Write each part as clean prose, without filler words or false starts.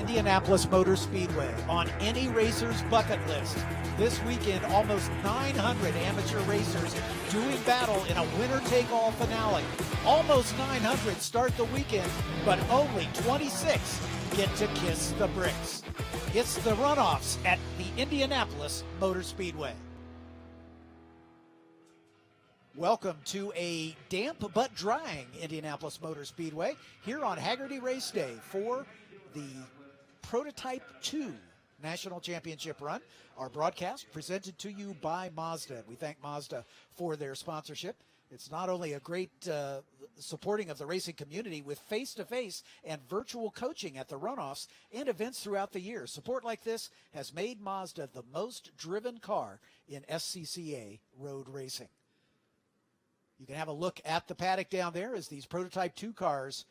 Indianapolis Motor Speedway on any racer's bucket list. This weekend, almost 900 amateur racers doing battle in a winner-take-all finale. Almost 900 start the weekend, but only 26 get to kiss the bricks. It's the runoffs at the Indianapolis Motor Speedway. Welcome to a damp but drying Indianapolis Motor Speedway here on Haggerty Race Day for the Prototype 2 National Championship Run. Our broadcast presented to you by Mazda. We thank Mazda for their sponsorship. It's not only a great supporting of the racing community with face-to-face and virtual coaching at the runoffs and events throughout the year. Support like this has made Mazda the most driven car in SCCA road racing. You can have a look at the paddock down there as these Prototype 2 cars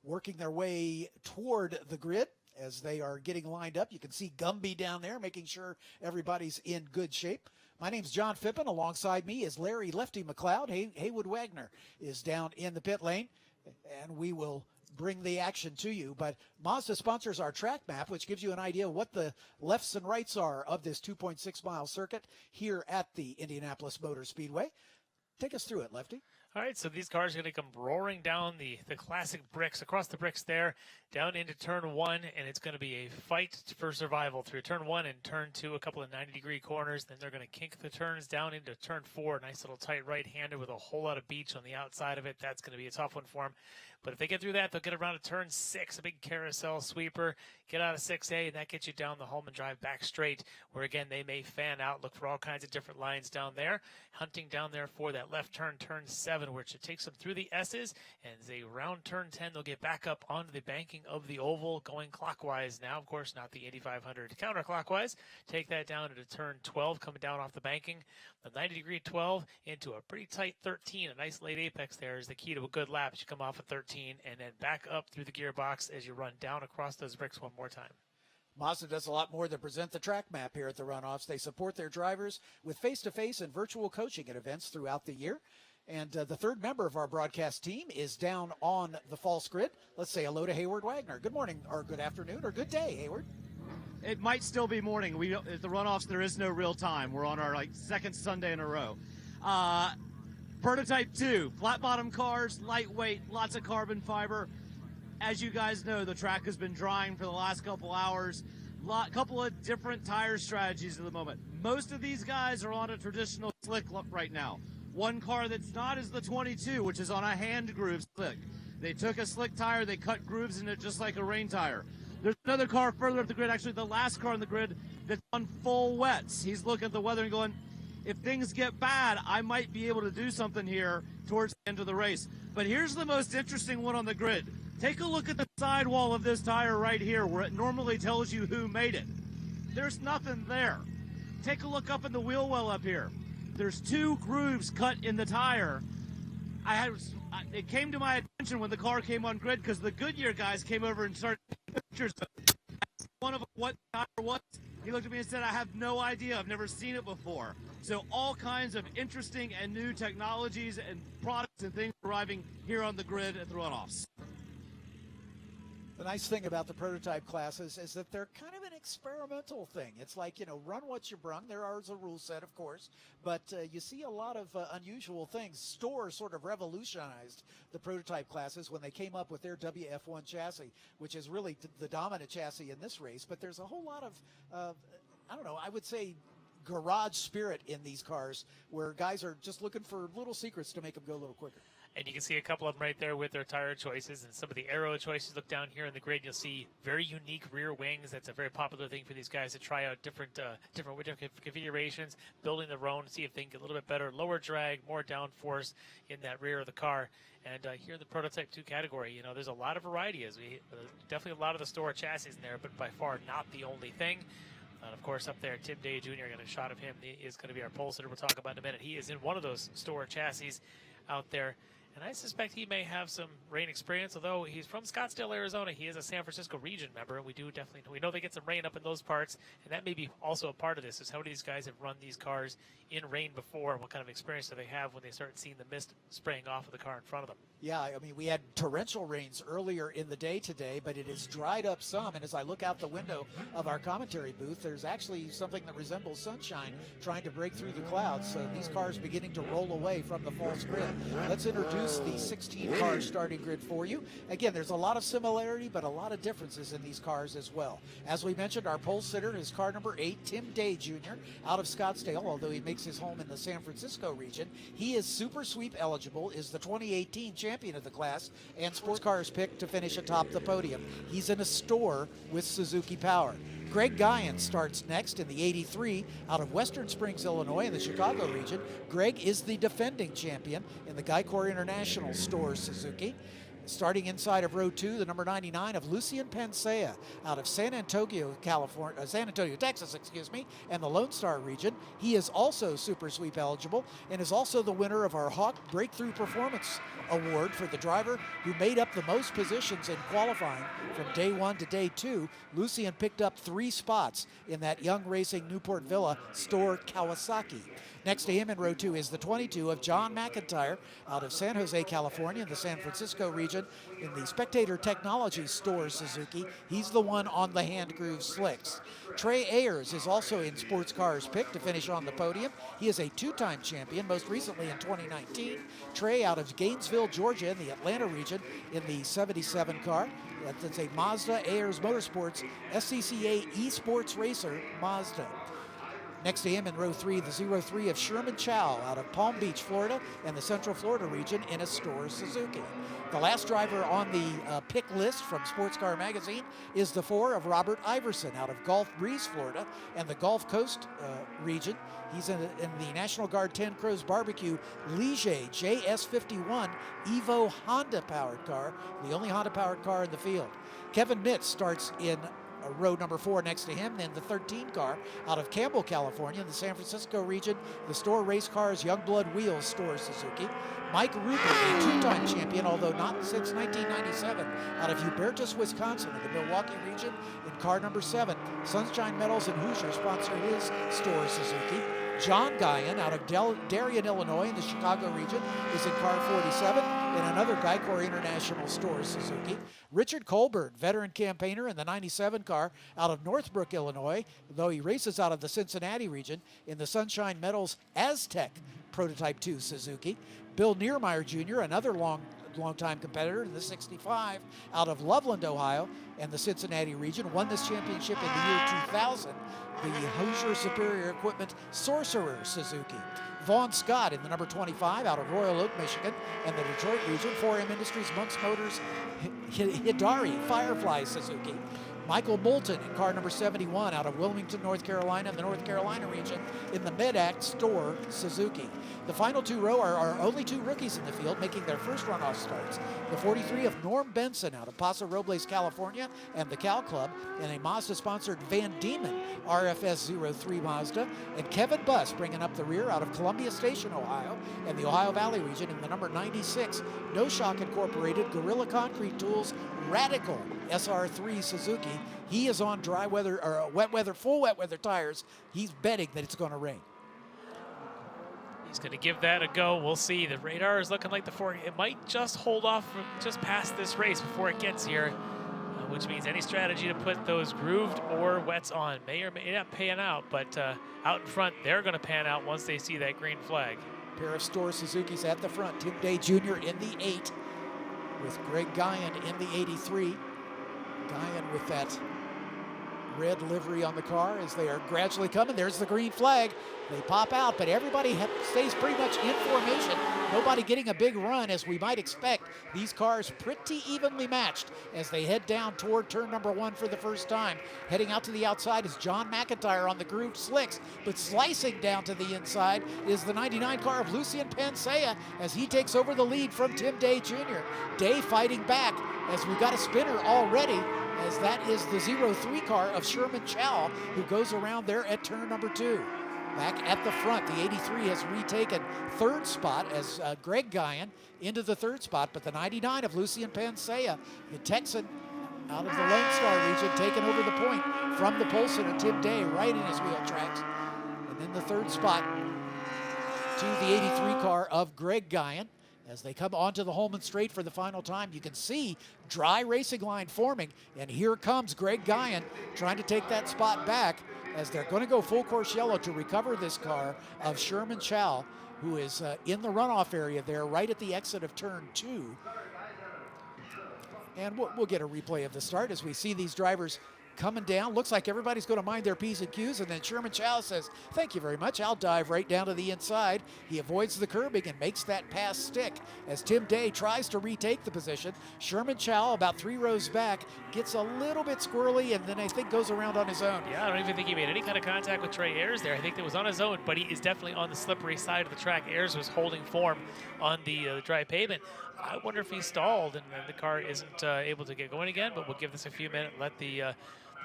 working their way toward the grid as they are getting lined up. You can see Gumby down there making sure everybody's in good shape. My name's John Phippen. Alongside me is Larry Lefty McLeod. Haywood Wagner is down in the pit lane, and we will bring the action to you. But Mazda sponsors our track map, which gives you an idea of what the lefts and rights are of this 2.6-mile circuit here at the Indianapolis Motor Speedway. Take us through it, Lefty. All right, so these cars are going to come roaring down the classic bricks, across the bricks there, down into turn one, and it's going to be a fight for survival through turn one and turn two, a couple of 90-degree corners. Then they're going to kink the turns down into turn four, nice little tight right-hander with a whole lot of beach on the outside of it. That's going to be a tough one for them. But if they get through that, they'll get around to turn six, a big carousel sweeper, get out of 6A, and that gets you down the Holman Drive back straight, where, again, they may fan out, look for all kinds of different lines down there, hunting down there for that left turn, turn 7, which it takes them through the S's, and as they round turn 10, they'll get back up onto the banking of the oval, going clockwise now, of course, not the 8500 counterclockwise. Take that down into turn 12, coming down off the banking. The 90-degree 12 into a pretty tight 13. A nice late apex there is the key to a good lap as you come off at 13, and then back up through the gearbox as you run down across those bricks one more time. Mazda does a lot more than present the track map here at the runoffs. They support their drivers with face-to-face and virtual coaching at events throughout the year. And the third member of our broadcast team is down on the false grid. Let's say hello to Haywood Wagner. Good morning, or good afternoon, or good day, Hayward. It might still be morning. At the runoffs, there is no real time. We're on our second Sunday in a row. Prototype 2, flat bottom cars, lightweight, lots of carbon fiber. As you guys know, the track has been drying for the last couple hours. Couple of different tire strategies at the moment. Most of these guys are on a traditional slick look right now. One car that's not is the 22, which is on a hand groove slick. They took a slick tire, they cut grooves in it just like a rain tire. There's another car further up the grid, actually the last car on the grid, that's on full wets. He's looking at the weather and going, if things get bad, I might be able to do something here towards the end of the race. But here's the most interesting one on the grid. Take a look at the sidewall of this tire right here where it normally tells you who made it. There's nothing there. Take a look up in the wheel well up here. There's two grooves cut in the tire. It came to my attention when the car came on grid because the Goodyear guys came over and started taking pictures of it. One of them, what the tire was. He looked at me and said, I have no idea. I've never seen it before. So all kinds of interesting and new technologies and products and things arriving here on the grid at the runoffs. The nice thing about the prototype classes is that they're kind of an experimental thing. It's like, run what you brung. There is a rule set, of course, but you see a lot of unusual things. Store sort of revolutionized the prototype classes when they came up with their WF1 chassis, which is really the dominant chassis in this race. But there's a whole lot of, I would say, garage spirit in these cars where guys are just looking for little secrets to make them go a little quicker. And you can see a couple of them right there with their tire choices and some of the aero choices. Look down here in the grid, you'll see very unique rear wings. That's a very popular thing for these guys to try out different configurations, building their own, see if they can get a little bit better, lower drag, more downforce in that rear of the car. And here in the Prototype 2 category, there's a lot of variety. Definitely a lot of the store chassis in there, but by far not the only thing. And, of course, up there, Tim Day Jr., got a shot of him. He is going to be our pole sitter we'll talk about in a minute. He is in one of those store chassis out there. And I suspect he may have some rain experience, although he's from Scottsdale, Arizona. He is a San Francisco region member, and we know they get some rain up in those parts, and that may be also a part of this, is how these guys have run these cars in rain before, and what kind of experience do they have when they start seeing the mist spraying off of the car in front of them. Yeah, I mean, we had torrential rains earlier in the day today, but it has dried up some. And as I look out the window of our commentary booth, there's actually something that resembles sunshine trying to break through the clouds. So these cars beginning to roll away from the false grid. Let's introduce the 16 car starting grid for you. Again, there's a lot of similarity, but a lot of differences in these cars as well. As we mentioned, our pole sitter is car number 8, Tim Day Jr., out of Scottsdale, although he makes his home in the San Francisco region. He is super sweep eligible, is the 2018 champion of the class, and sports cars picked to finish atop the podium. He's in a store with Suzuki Power. Greg Gyann starts next in the 83 out of Western Springs, Illinois in the Chicago region. Greg is the defending champion in the Guycor International store Suzuki. Starting inside of row 2, the number 99 of Lucian Pancea out of San Antonio, Texas, and the Lone Star region. He is also Super Sweep eligible and is also the winner of our Hawk Breakthrough Performance Award for the driver who made up the most positions in qualifying from day 1 to day 2. Lucian picked up 3 spots in that Young Racing Newport Villa store Kawasaki. Next to him in row 2 is the 22 of John McIntyre out of San Jose, California, in the San Francisco region, in the Spectator Technology store Suzuki. He's the one on the hand groove slicks. Trey Ayers is also in sports cars picked to finish on the podium. He is a 2-time champion, most recently in 2019. Trey out of Gainesville, Georgia, in the Atlanta region, in the 77 car. That's a Mazda Ayers Motorsports SCCA Esports Racer Mazda. Next to him in row 3, the 03 of Sherman Chow out of Palm Beach, Florida, and the Central Florida region in a store Suzuki. The last driver on the pick list from Sports Car Magazine is the 4 of Robert Iverson out of Gulf Breeze, Florida, and the Gulf Coast region. He's in the National Guard 10 Crows Barbecue Ligier JS51 Evo Honda-powered car, the only Honda-powered car in the field. Kevin Mitz starts in row number 4 next to him, then the 13 car out of Campbell, California, in the San Francisco region, the store Race Cars Youngblood Wheels store Suzuki. Mike Rupert, a 2-time champion, although not since 1997, out of Hubertus, Wisconsin, in the Milwaukee region, in car number 7. Sunshine Metals and Hoosier sponsor his store Suzuki. John Gyann out of Darien, Illinois, in the Chicago region, is in car 47 in another Guycor International store Suzuki. Richard Colbert, veteran campaigner in the 97 car out of Northbrook, Illinois, though he races out of the Cincinnati region in the Sunshine Metals Aztec Prototype 2 Suzuki. Bill Niermeyer Jr., another long-time competitor in the 65 out of Loveland, Ohio, and the Cincinnati region, won this championship in the year 2000. The Hoosier Superior Equipment Sorcerer Suzuki. Vaughn Scott in the number 25 out of Royal Oak, Michigan, and the Detroit region, 4M Industries, Monks Motors, Hidari Firefly Suzuki. Michael Moulton in car number 71 out of Wilmington, North Carolina, in the North Carolina region, in the Medact store Suzuki. The final 2 row are our only 2 rookies in the field making their first runoff starts. The 43 of Norm Benson out of Paso Robles, California, and the Cal Club, in a Mazda-sponsored Van Diemen RFS 03 Mazda, and Kevin Buss bringing up the rear out of Columbia Station, Ohio, and the Ohio Valley region, in the number 96 No Shock Incorporated Gorilla Concrete Tools Radical SR3 Suzuki. He is on dry weather or full wet weather tires. He's betting that it's going to rain. He's going to give that a go. We'll see. The radar is looking like the 4. It might just hold off just past this race before it gets here, which means any strategy to put those grooved or wets on may or may not pan out, but out in front, they're going to pan out once they see that green flag. Pair of store Suzukis at the front. Tim Day Jr. in the 8 with Greg Gyann in the 83. Gyann with that red livery on the car as they are gradually coming. There's the green flag. They pop out, but everybody stays pretty much in formation. Nobody getting a big run as we might expect. These cars pretty evenly matched as they head down toward turn number 1 for the first time. Heading out to the outside is John McIntyre on the grooved slicks, but slicing down to the inside is the 99 car of Lucian Pancea as he takes over the lead from Tim Day Jr. Day fighting back as we've got a spinner already, as that is the 03 car of Sherman Chow, who goes around there at turn number 2. Back at the front, the 83 has retaken 3rd spot as Greg Gyann into the 3rd spot, but the 99 of Lucian Pancea, the Texan out of the Lone Star region, taking over the point from the pole sitter Tim Day right in his wheel tracks. And then the 3rd spot to the 83 car of Greg Gyann As they come onto the Holman Straight for the final time, you can see dry racing line forming, and here comes Greg Gyann trying to take that spot back as they're going to go full course yellow to recover this car of Sherman Chow, who is in the runoff area there right at the exit of turn 2. And we'll get a replay of the start as we see these drivers coming down. Looks like everybody's going to mind their P's and Q's, and then Sherman Chow says, thank you very much, I'll dive right down to the inside. He avoids the curbing and makes that pass stick as Tim Day tries to retake the position. Sherman Chow, about 3 rows back, gets a little bit squirrely and then I think goes around on his own. Yeah, I don't even think he made any kind of contact with Trey Ayers there. I think that was on his own, but he is definitely on the slippery side of the track. Ayers was holding form on the dry pavement. I wonder if he stalled and the car isn't able to get going again, but we'll give this a few minutes, let the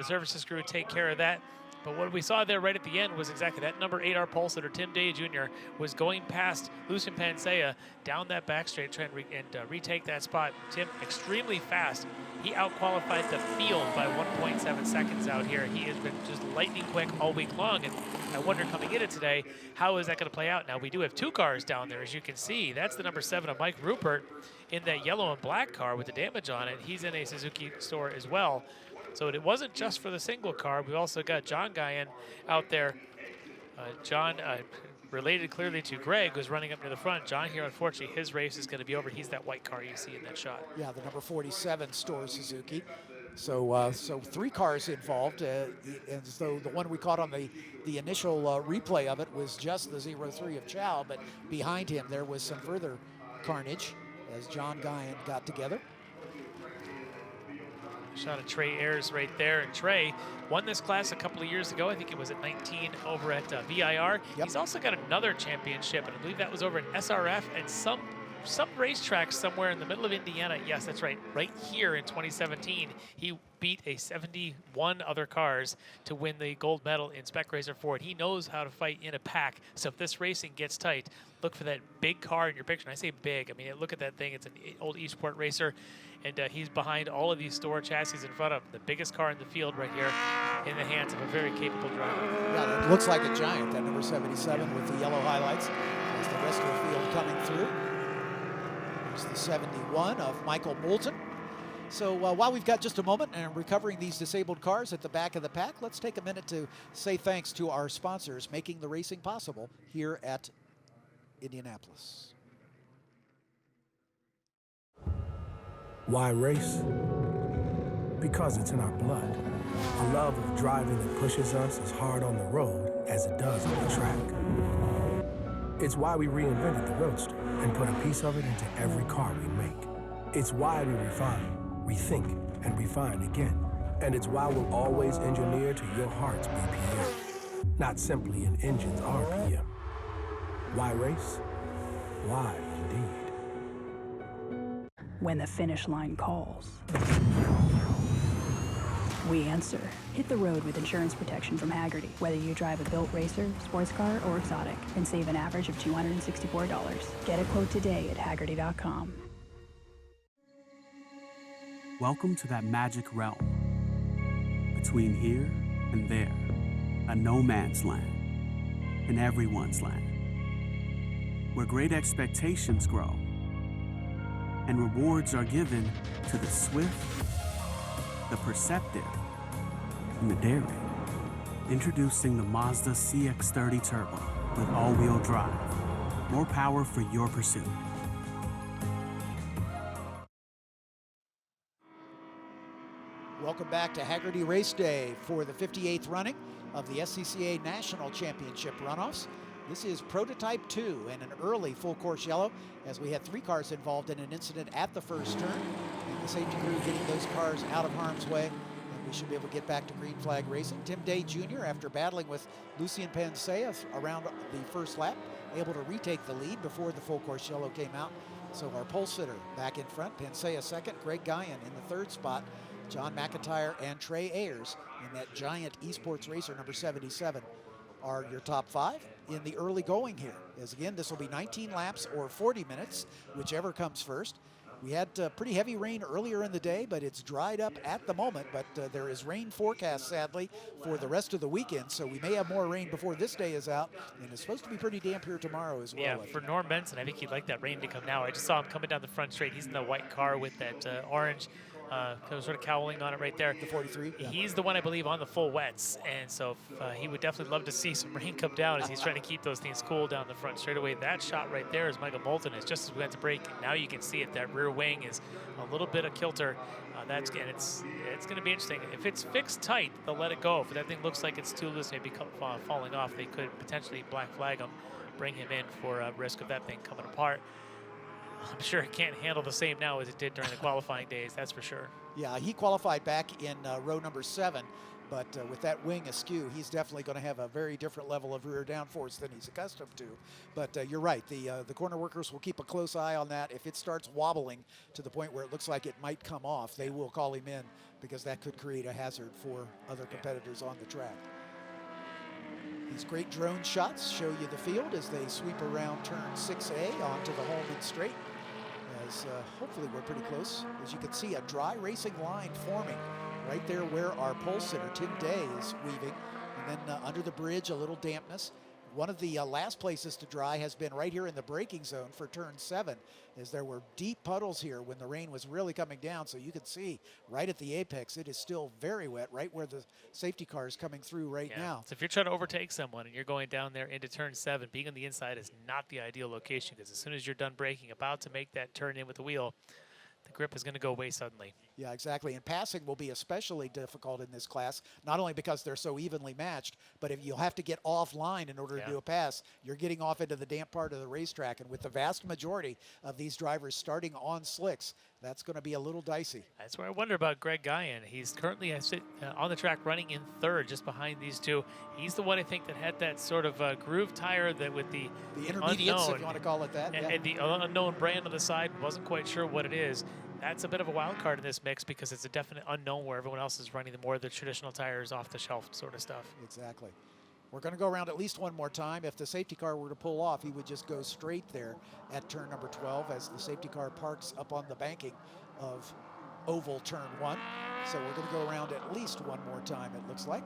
services crew take care of that. But what we saw there right at the end was exactly that. Number 8 our pole sitter, Tim Day Jr., was going past Lucian Pancea down that back straight trying to retake that spot. Tim, extremely fast. He out-qualified the field by 1.7 seconds out here. He has been just lightning quick all week long, and I wonder coming into today, how is that going to play out? Now, we do have 2 cars down there, as you can see. That's the number 7 of Mike Rupert in that yellow and black car with the damage on it. He's in a Suzuki store as well. So it wasn't just for the single car. We also got John Gyann out there. John, related clearly to Greg, who's running up near the front. John here, unfortunately, his race is going to be over. He's that white car you see in that shot. Yeah, the number 47 store Suzuki. So 3 cars involved, and so the one we caught on the initial replay of it was just the 03 of Chow, but behind him there was some further carnage as John Gyann got together. Shot of Trey Ayers right there, and Trey won this class a couple of years ago. I think it was at 19 over at VIR. Yep. He's also got another championship, and I believe that was over at SRF and some racetrack somewhere in the middle of Indiana. Yes, that's right. Right here in 2017, he beat a 71 other cars to win the gold medal in Spec Racer Ford. He knows how to fight in a pack. So if this racing gets tight, look for that big car in your picture. And I say big, I mean, look at that thing. It's an old Eastport racer, and he's behind all of these store chassis in front of him. The biggest car in the field right here in the hands of a very capable driver. Yeah, it looks like a giant, that number 77 with the yellow highlights as the rest of the field coming through. There's the 71 of Michael Moulton. So while we've got just a moment and recovering these disabled cars at the back of the pack, let's take a minute to say thanks to our sponsors making the racing possible here at Indianapolis. Why race? Because it's in our blood. A love of driving that pushes us as hard on the road as it does on the track. It's why we reinvented the Roadster and put a piece of it into every car we make. It's why we refine, rethink, and refine again. And it's why we'll always engineer to your heart's BPM, not simply an engine's RPM. Why race? Why indeed? When the finish line calls, we answer. Hit the road with insurance protection from Haggerty. Whether you drive a built racer, sports car, or exotic, and save an average of $264. Get a quote today at Haggerty.com. Welcome to that magic realm. Between here and there, a no man's land, and everyone's land. Where great expectations grow, and rewards are given to the swift, the perceptive, and the daring. Introducing the Mazda CX-30 Turbo with all-wheel drive. More power for your pursuit. Welcome back to Haggerty Race Day for the 58th running of the SCCA National Championship Runoffs. This is Prototype 2 and an early full course yellow as we had 3 cars involved in an incident at the first turn. And the safety crew getting those cars out of harm's way, and we should be able to get back to green flag racing. Tim Day Jr., after battling with Lucian Pancea around the first lap, able to retake the lead before the full course yellow came out. So our pole sitter back in front, Pancea second, Greg Gyann in the 3rd spot, John McIntyre and Trey Ayers in that giant eSports racer number 77 are your top 5 in the early going here. As again, this will be 19 laps or 40 minutes, whichever comes first. We had pretty heavy rain earlier in the day, but it's dried up at the moment. But there is rain forecast, sadly, for the rest of the weekend. So we may have more rain before this day is out. And it's supposed to be pretty damp here tomorrow as well. Yeah, for Norm Benson, I think he'd like that rain to come now. I just saw him coming down the front straight. He's in the white car with that orange sort of cowling on it right there. The 43? Yeah. He's the one, I believe, on the full wets. And so he would definitely love to see some rain come down as he's trying to keep those things cool down the front straightaway. That shot right there is Michael Moulton. It's just as we went to break. Now you can see it. That rear wing is a little bit of kilter. It's going to be interesting. If it's fixed tight, they'll let it go. If that thing looks like it's too loose, maybe falling off, they could potentially black flag him, bring him in for a risk of that thing coming apart. I'm sure it can't handle the same now as it did during the qualifying days, that's for sure. Yeah, he qualified back in row number 7, but with that wing askew, he's definitely going to have a very different level of rear downforce than he's accustomed to. But you're right, the corner workers will keep a close eye on that. If it starts wobbling to the point where it looks like it might come off, they will call him in because that could create a hazard for other competitors on the track. These great drone shots show you the field as they sweep around turn 6A onto the Holman straight. As hopefully we're pretty close. As you can see, a dry racing line forming right there where our pole sitter, Tim Day, is weaving. And then under the bridge, a little dampness. One of the last places to dry has been right here in the braking zone for turn 7, as there were deep puddles here when the rain was really coming down. So you can see right at the apex, it is still very wet, right where the safety car is coming through right now. So if you're trying to overtake someone and you're going down there into turn 7, being on the inside is not the ideal location, because as soon as you're done braking, about to make that turn in with the wheel, the grip is going to go away suddenly. Yeah, exactly. And passing will be especially difficult in this class, not only because they're so evenly matched, but if you'll have to get offline in order to do a pass, you're getting off into the damp part of the racetrack. And with the vast majority of these drivers starting on slicks, that's going to be a little dicey. That's where I wonder about Greg Gyann. He's currently on the track running in 3rd, just behind these two. He's the one, I think, that had that sort of groove tire that with the intermediates, unknown, if you want to call it that. And the unknown brand on the side, wasn't quite sure what it is. That's a bit of a wild card in this mix because it's a definite unknown where everyone else is running the more of the traditional tires, off the shelf sort of stuff. Exactly. We're going to go around at least one more time. If the safety car were to pull off, he would just go straight there at turn number 12 as the safety car parks up on the banking of oval turn 1. So we're going to go around at least one more time, it looks like.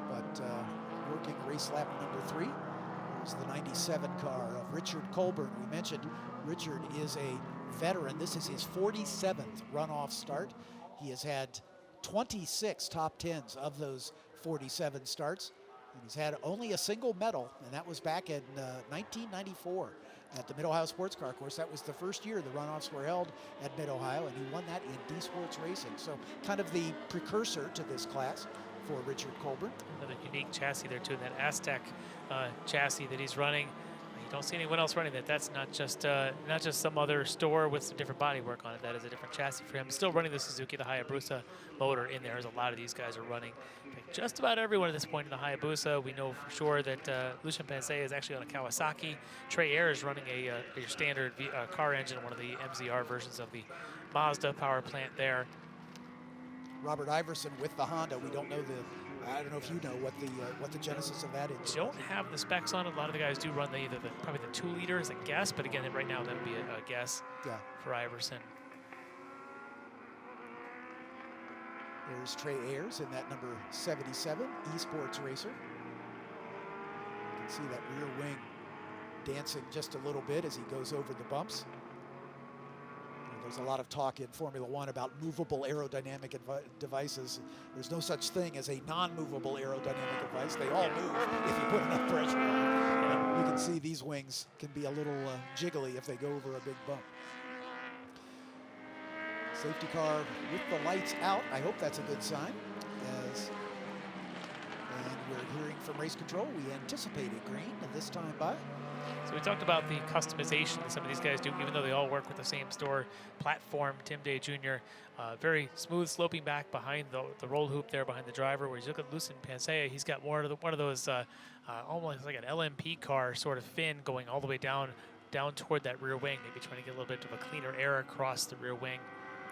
But working race lap number 3. Here's the 97 car of Richard Colburn. We mentioned Richard is a veteran. This is his 47th runoff start. He has had 26 top 10s of those 47 starts. And he's had only a single medal, and that was back in 1994 at the Mid-Ohio Sports Car Course. That was the first year the runoffs were held at Mid-Ohio, and he won that in D Sports Racing. So kind of the precursor to this class for Richard Colburn. Another unique chassis there too, that Aztec chassis that he's running. You don't see anyone else running that. That's not just some other store with some different bodywork on it. That is a different chassis for him. Still running the Suzuki, the Hayabusa motor in there, as a lot of these guys are running. Just about everyone at this point in the Hayabusa. We know for sure that Lucian Pancea is actually on a Kawasaki. Trey Ayer is running your standard car engine, one of the MZR versions of the Mazda power plant there. Robert Iverson with the Honda. We don't know I don't know if you know what the genesis of that is. Don't have the specs on it. A lot of the guys do run probably the 2 liter is a guess, but again, right now that would be a guess for Iverson. There's Trey Ayers in that number 77 eSports racer. You can see that rear wing dancing just a little bit as he goes over the bumps. There's a lot of talk in Formula One about movable aerodynamic devices. There's no such thing as a non-movable aerodynamic device. They all move if you put enough pressure on them. You can see these wings can be a little jiggly if they go over a big bump. Safety car with the lights out. I hope that's a good sign. And we're hearing from race control, we anticipated green at this time by. So we talked about the customization that some of these guys do, even though they all work with the same store platform. Tim Day Jr., very smooth sloping back behind the roll hoop there behind the driver. Where you look at Lucian Pancea, he's got one of those almost like an LMP car sort of fin going all the way down toward that rear wing, maybe trying to get a little bit of a cleaner air across the rear wing.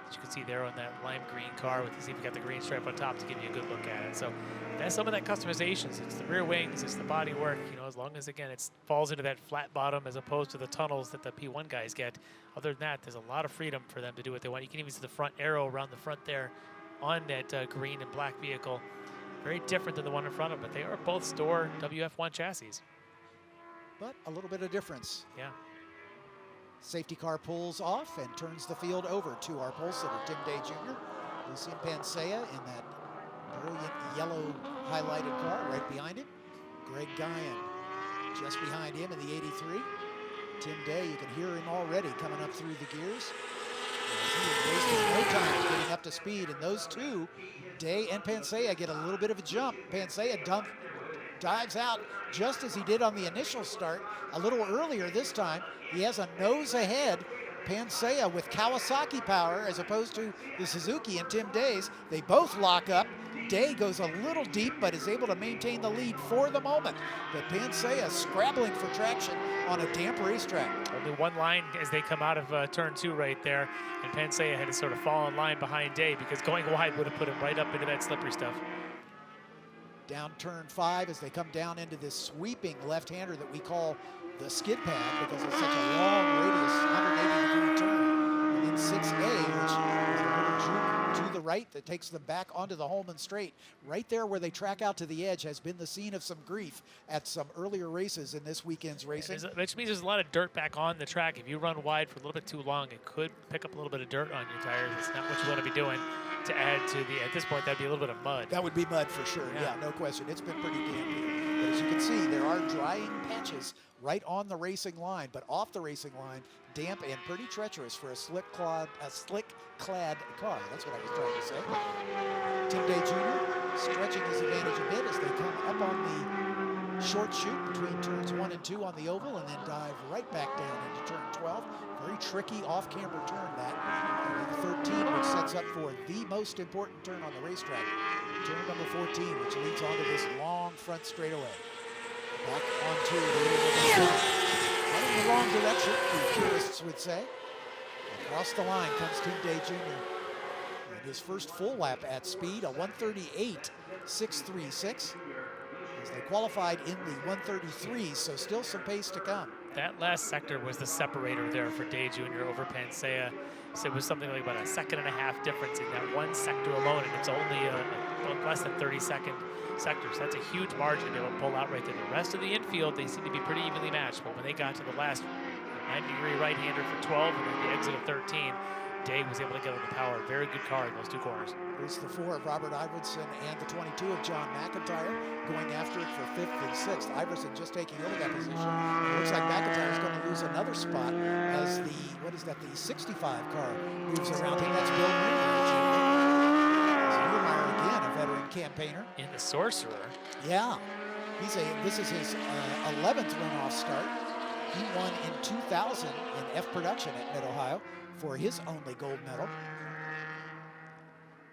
As you can see there on that lime green car, with see if we got the green stripe on top to give you a good look at it. So that's some of that customizations. It's the rear wings, it's the body work. You know, as long as again it falls into that flat bottom as opposed to the tunnels that the P1 guys get. Other than that, there's a lot of freedom for them to do what they want. You can even see the front arrow around the front there on that green and black vehicle. Very different than the one in front of them, but they are both store WF1 chassis. But a little bit of difference. Yeah. Safety car pulls off and turns the field over to our pole sitter, Tim Day Jr. Lucian Pancea in that brilliant yellow highlighted car right behind him. Greg Gyann just behind him in the 83. Tim Day, you can hear him already coming up through the gears. He is wasting no time getting up to speed, and those two, Day and Pancea, get a little bit of a jump. Pancea dives out just as he did on the initial start. A little earlier this time, he has a nose ahead. Pancea with Kawasaki power as opposed to the Suzuki and Tim Day's. They both lock up. Day goes a little deep but is able to maintain the lead for the moment. But Pancea scrabbling for traction on a damp racetrack. Only one line as they come out of turn 2 right there, and Pancea had to sort of fall in line behind Day because going wide would have put him right up into that slippery stuff. Down turn 5 as they come down into this sweeping left-hander that we call the skid pad because it's such a long radius, 180-degree turn. And then 6A, which is a little juke to the right that takes them back onto the Holman Straight. Right there where they track out to the edge has been the scene of some grief at some earlier races in this weekend's racing. Which means there's a lot of dirt back on the track. If you run wide for a little bit too long, it could pick up a little bit of dirt on your tires. It's not what you want to be doing. To add to the, at this point, that'd be a little bit of mud. That would be mud for sure, yeah, no question. It's been pretty damp here. But as you can see, there are drying patches right on the racing line, but off the racing line, damp and pretty treacherous for a slick-clad car. That's what I was trying to say. Tim Day Jr. stretching his advantage a bit as they come up on the short chute between turns 1 and 2 on the oval and then dive right back down into turn 12. Very tricky off-camber turn that. And then 13, which sets up for the most important turn on the racetrack. Turn number 14, which leads onto this long front straightaway. Back onto the little running the wrong direction, the purists would say. Across the line comes Tim Day Jr. And his first full lap at speed, a 138.636. As they qualified in the 133s, so still some pace to come. That last sector was the separator there for Day Jr. over Pancea. So it was something like about a 1.5 second difference in that one sector alone, and it's only a less than 30-second sector. So that's a huge margin to be able to pull out right there. The rest of the infield, they seem to be pretty evenly matched, but when they got to the last 90-degree right-hander for 12 and then the exit of 13, Day was able to get on the power. Very good car in those two corners. Here's the 4 of Robert Iverson and the 22 of John McIntyre going after it for 5th and 6th. Iverson just taking over that position. It looks like McIntyre is going to lose another spot as the, what is that, the 65 car moves around him. That's Bill Newmeyer again, a veteran campaigner. In the Sorcerer. Yeah. This is his 11th runoff start. He won in 2000 in F production at Mid-Ohio for his only gold medal.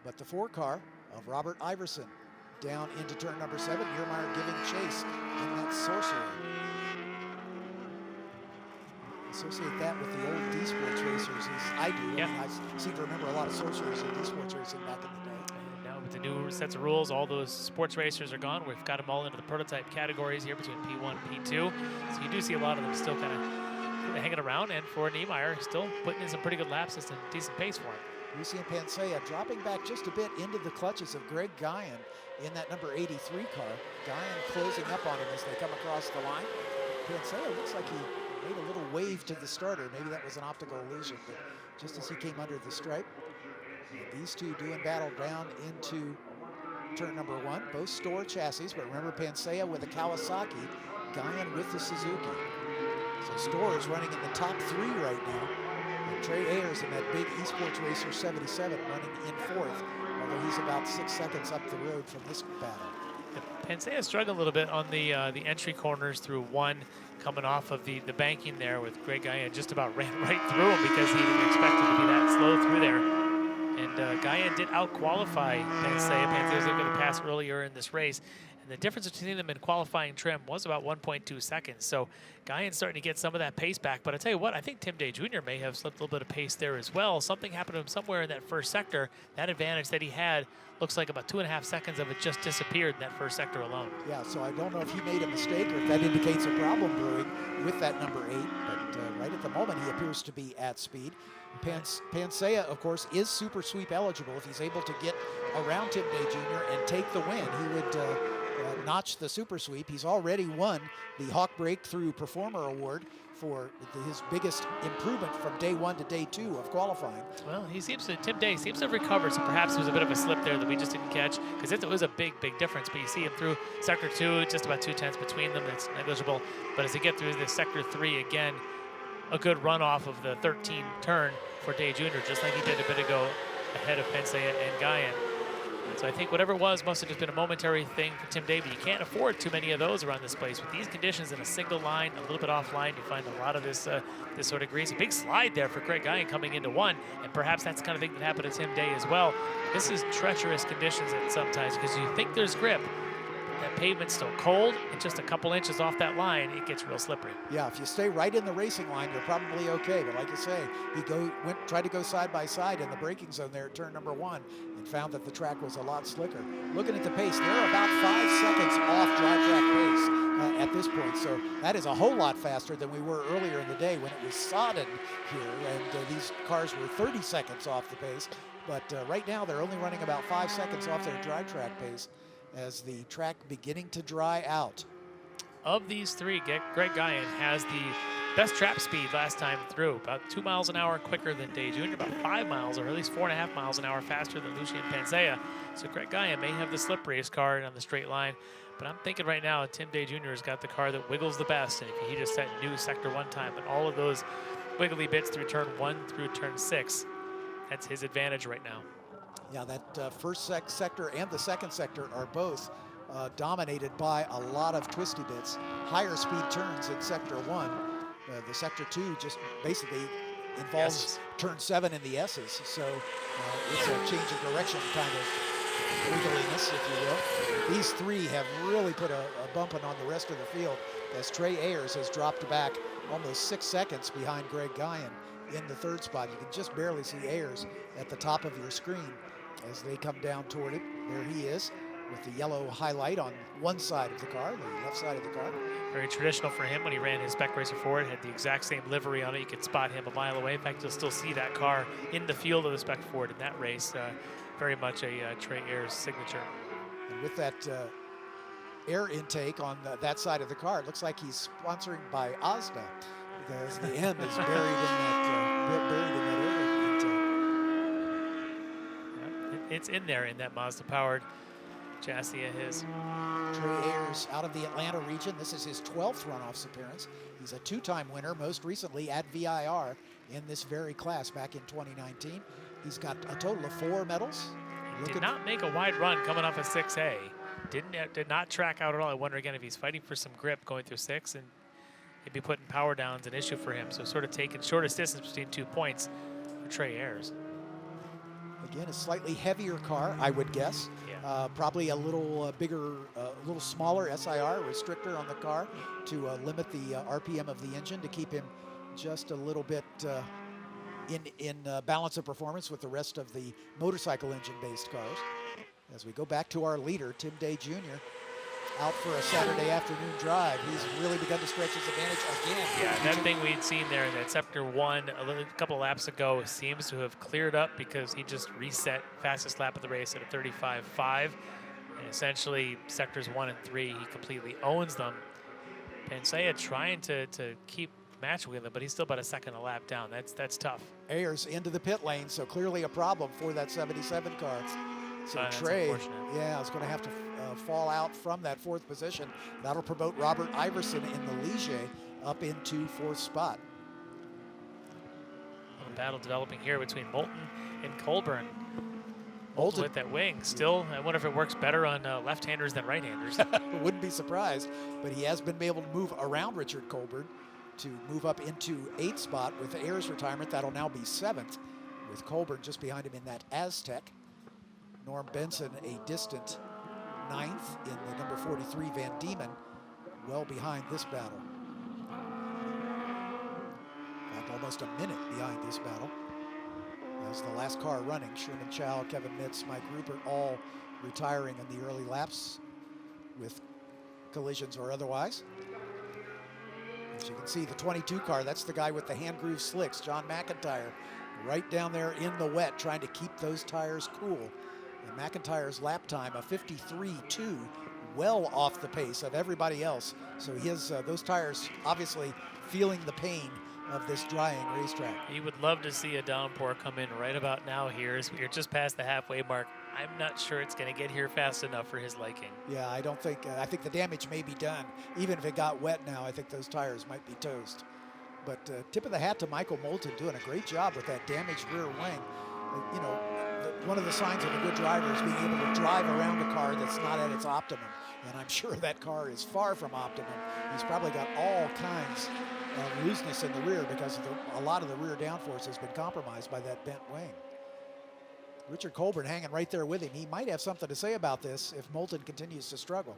But the 4 car of Robert Iverson down into turn number 7. Newmeyer giving chase in that Sorcerer. Associate that with the old D-Sports racers as I do. Yeah. I mean, I seem to remember a lot of Sorcerers in D-Sports racing back in the day. And now with the new sets of rules, all those sports racers are gone. We've got them all into the prototype categories here between P1 and P2. So you do see a lot of them still kind of hanging around, and for Niemeyer, still putting in some pretty good laps and some decent pace for him. Lucian Pancea dropping back just a bit into the clutches of Greg Gyann in that number 83 car. Gyann closing up on him as they come across the line. Pancea looks like he made a little wave to the starter. Maybe that was an optical illusion, but just as he came under the stripe. And these two doing battle down into turn number 1. Both store chassis, but remember Pancea with a Kawasaki, Gyann with the Suzuki. So Store is running in the top 3 right now. And Trey Ayers in that big eSports Racer 77 running in 4th, although he's about 6 seconds up the road from this battle. Pancea struggled a little bit on the entry corners through 1, coming off of the banking there with Greg Gyann. Just about ran right through him because he didn't expect him to be that slow through there. And Gyann did out-qualify Pancea. Pancea was able to pass earlier in this race. And the difference between them in qualifying trim was about 1.2 seconds. So Gyann's starting to get some of that pace back. But I tell you what, I think Tim Day Jr. may have slipped a little bit of pace there as well. Something happened to him somewhere in that first sector. That advantage that he had looks like about 2.5 seconds of it just disappeared in that first sector alone. Yeah, so I don't know if he made a mistake or if that indicates a problem brewing with that number 8. But right at the moment, he appears to be at speed. Pancea, of course, is super sweep eligible. If he's able to get around Tim Day Jr. and take the win, he would notch the super sweep. He's already won the Hawk Breakthrough Performer Award for his biggest improvement from day 1 to day 2 of qualifying. Well, Tim Day seems to have recovered, so perhaps there was a bit of a slip there that we just didn't catch, because it was a big difference. But you see him through sector 2, just about 2/10 between them. It's negligible. But as they get through the sector 3 again, a good runoff of the 13 turn for Day Jr., just like he did a bit ago ahead of Pancea and Gyann. So I think whatever it was must have just been a momentary thing for Tim Day, but you can't afford too many of those around this place. With these conditions in a single line, a little bit offline, you find a lot of this this sort of grease. A big slide there for Greg Gyann coming into 1, and perhaps that's the kind of thing that happened to Tim Day as well. This is treacherous conditions at sometimes, because you think there's grip. That pavement's still cold, and just a couple inches off that line, it gets real slippery. Yeah, if you stay right in the racing line, you're probably okay. But like you say, he tried to go side by side in the braking zone there at turn number 1 and found that the track was a lot slicker. Looking at the pace, they're about 5 seconds off dry track pace at this point. So that is a whole lot faster than we were earlier in the day when it was sodden here, and these cars were 30 seconds off the pace. But right now, they're only running about 5 seconds off their dry track pace, as the track beginning to dry out. Of these 3, Greg Gyann has the best trap speed last time through, about 2 miles an hour quicker than Day Jr., about 5 miles, or at least 4.5 miles an hour faster than Lucian Pancea. So Greg Gyann may have the slip race car on the straight line, but I'm thinking right now Tim Day Jr. has got the car that wiggles the best, and if he just set new sector 1 time and all of those wiggly bits through turn 1 through turn 6, that's his advantage right now. Yeah, that first sector and the second sector are both dominated by a lot of twisty bits. Higher speed turns in sector 1. The sector 2 just basically involves turn 7 in the S's. So it's a change of direction kind of wiggliness, if you will. These 3 have really put a bumping on the rest of the field, as Trey Ayers has dropped back almost 6 seconds behind Greg Gyann in the 3rd spot. You can just barely see Ayers at the top of your screen as they come down toward it. There he is with the yellow highlight on one side of the car, the left side of the car. Very traditional for him when he ran his Spec Racer Ford, had the exact same livery on it. You could spot him a mile away. In fact, you'll still see that car in the field of the Spec Ford in that race. Very much a Trey Ayers signature. And with that air intake on that side of the car, it looks like he's sponsored by Asda, because the M is buried in that air intake. It's in there in that Mazda-powered chassis of his. Trey Ayers out of the Atlanta region. This is his 12th runoffs appearance. He's a 2-time winner, most recently at VIR in this very class back in 2019. He's got a total of 4 medals. Did not make a wide run coming off of 6A. Did not track out at all. I wonder again if he's fighting for some grip going through 6, and maybe putting power down's an issue for him. So sort of taking shortest distance between 2 points for Trey Ayers. Again, a slightly heavier car, I would guess. Yeah. Probably a little bigger, a little smaller SIR restrictor on the car to limit the RPM of the engine, to keep him just a little bit in balance of performance with the rest of the motorcycle engine-based cars. As we go back to our leader, Tim Day Jr., out for a Saturday afternoon drive. He's really begun to stretch his advantage again. Yeah, that thing we'd seen there in that sector 1 a couple laps ago seems to have cleared up, because he just reset fastest lap of the race at a 35.5. And essentially, sectors 1 and 3, he completely owns them. Pancea trying to keep match with him, but he's still about a second a lap down. That's tough. Ayers into the pit lane, so clearly a problem for that 77 car. So Trey, is going to have to fall out from that 4th position. That'll promote Robert Iverson in the Ligier up into 4th spot. A battle developing here between Moulton and Colburn. Moulton with that wing. Still, I wonder if it works better on left-handers than right-handers. Wouldn't be surprised, but he has been able to move around Richard Colburn to move up into 8th spot. With Ayers' retirement, that'll now be 7th, with Colburn just behind him in that Aztec. Norm Benson a distant 9th in the number 43 Van Diemen, well behind this battle. In fact, almost a minute behind this battle. As the last car running, Sherman Chow, Kevin Mitz, Mike Rupert, all retiring in the early laps with collisions or otherwise. As you can see, the 22 car, that's the guy with the hand groove slicks, John McIntyre, right down there in the wet, trying to keep those tires cool. And McIntyre's lap time, a 53.2, well off the pace of everybody else. So his those tires obviously feeling the pain of this drying racetrack. You would love to see a downpour come in right about now here as we're just past the halfway mark. I'm not sure it's going to get here fast enough for his liking. Yeah, I don't think, I think the damage may be done. Even if it got wet now, I think those tires might be toast. But tip of the hat to Michael Moulton, doing a great job with that damaged rear wing. You know, one of the signs of a good driver is being able to drive around a car that's not at its optimum. And I'm sure that car is far from optimum. He's probably got all kinds of looseness in the rear because of a lot of the rear downforce has been compromised by that bent wing. Richard Colburn hanging right there with him. He might have something to say about this if Moulton continues to struggle.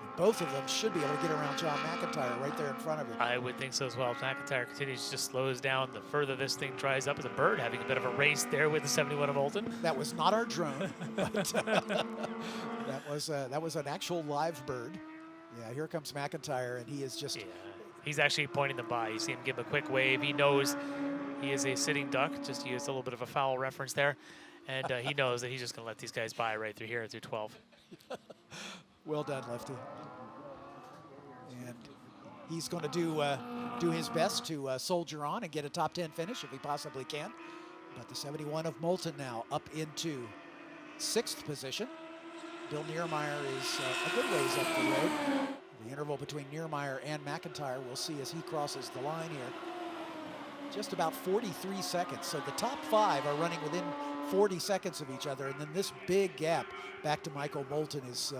And both of them should be able to get around John McIntyre right there in front of him. I would think so as well. If McIntyre continues to just slows down, the further this thing dries up. As a bird having a bit of a race there with the 71 of Moulton. That was not our drone, but that was an actual live bird. Yeah, here comes McIntyre, and he is just... Yeah, he's actually pointing them by. You see him give him a quick wave. He knows he is a sitting duck, just to use a little bit of a foul reference there. And he knows that he's just going to let these guys by right through here through 12. Well done, Lefty. And he's going to do his best to soldier on and get a top 10 finish if he possibly can. But the 71 of Moulton now up into 6th position. Bill Niermeyer is a good ways up the road. The interval between Niermeyer and McIntyre, we'll see as he crosses the line here. Just about 43 seconds. So the top 5 are running within 40 seconds of each other. And then this big gap back to Michael Moulton is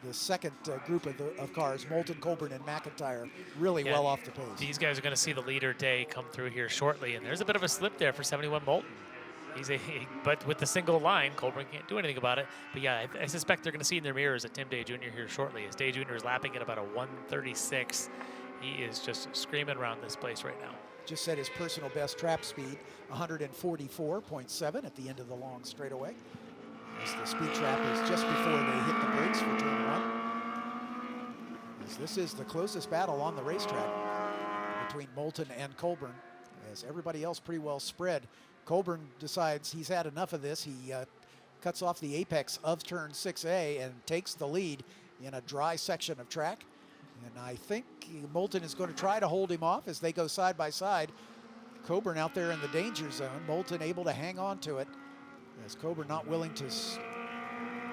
the second group of cars, Moulton, Colburn, and McIntyre, really well off the pace. These guys are going to see the leader day come through here shortly. And there's a bit of a slip there for 71 Moulton. But with the single line, Colburn can't do anything about it. But yeah, I suspect they're going to see in their mirrors at Tim Day Jr. here shortly, as Day Jr. is lapping at about a 136. He is just screaming around this place right now. Just set his personal best trap speed, 144.7 at the end of the long straightaway. As the speed trap is just before they hit the brakes for turn 1. As this is the closest battle on the racetrack between Moulton and Colburn, as everybody else pretty well spread. Colburn decides he's had enough of this. He cuts off the apex of turn 6A and takes the lead in a dry section of track. And I think Moulton is going to try to hold him off as they go side by side. Colburn out there in the danger zone. Moulton able to hang on to it, as Colburn not willing to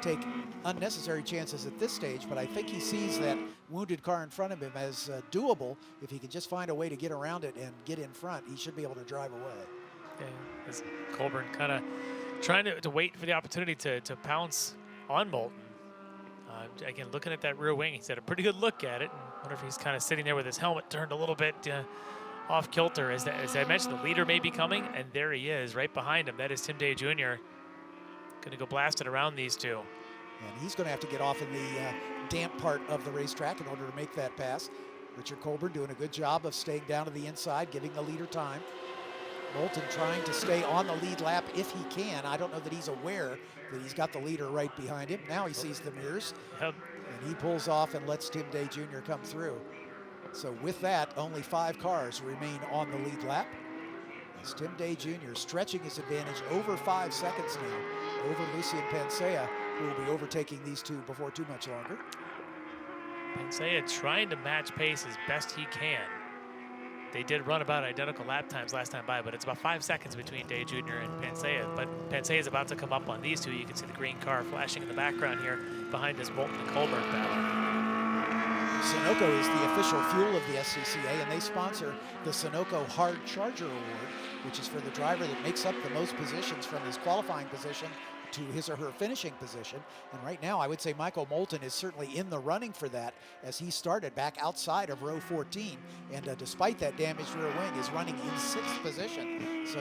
take unnecessary chances at this stage, but I think he sees that wounded car in front of him as doable. If he can just find a way to get around it and get in front, he should be able to drive away. Yeah, as Colburn kind of trying to wait for the opportunity to pounce on Moulton. Again, looking at that rear wing, he's had a pretty good look at it. And I wonder if he's kind of sitting there with his helmet turned a little bit off kilter. As I mentioned, the leader may be coming, and there he is right behind him. That is Tim Day Jr. Going to go blasting around these two. And he's going to have to get off in the damp part of the racetrack in order to make that pass. Richard Colburn doing a good job of staying down to the inside, giving the leader time. Moulton trying to stay on the lead lap if he can. I don't know that he's aware that he's got the leader right behind him. Now he sees the mirrors, and he pulls off and lets Tim Day Jr. come through. So with that, only 5 cars remain on the lead lap. As Tim Day Jr. stretching his advantage over 5 seconds now over Lucian Pancea, who will be overtaking these two before too much longer. Pancea trying to match pace as best he can. They did run about identical lap times last time by, but it's about 5 seconds between Day Jr. and Pancea. But Pancea is about to come up on these two. You can see the green car flashing in the background here behind this Moulton and Colburn battle. Sunoco is the official fuel of the SCCA, and they sponsor the Sunoco Hard Charger Award, which is for the driver that makes up the most positions from his qualifying position to his or her finishing position. And right now, I would say Michael Moulton is certainly in the running for that, as he started back outside of row 14. And despite that damaged rear wing, is running in 6th position. So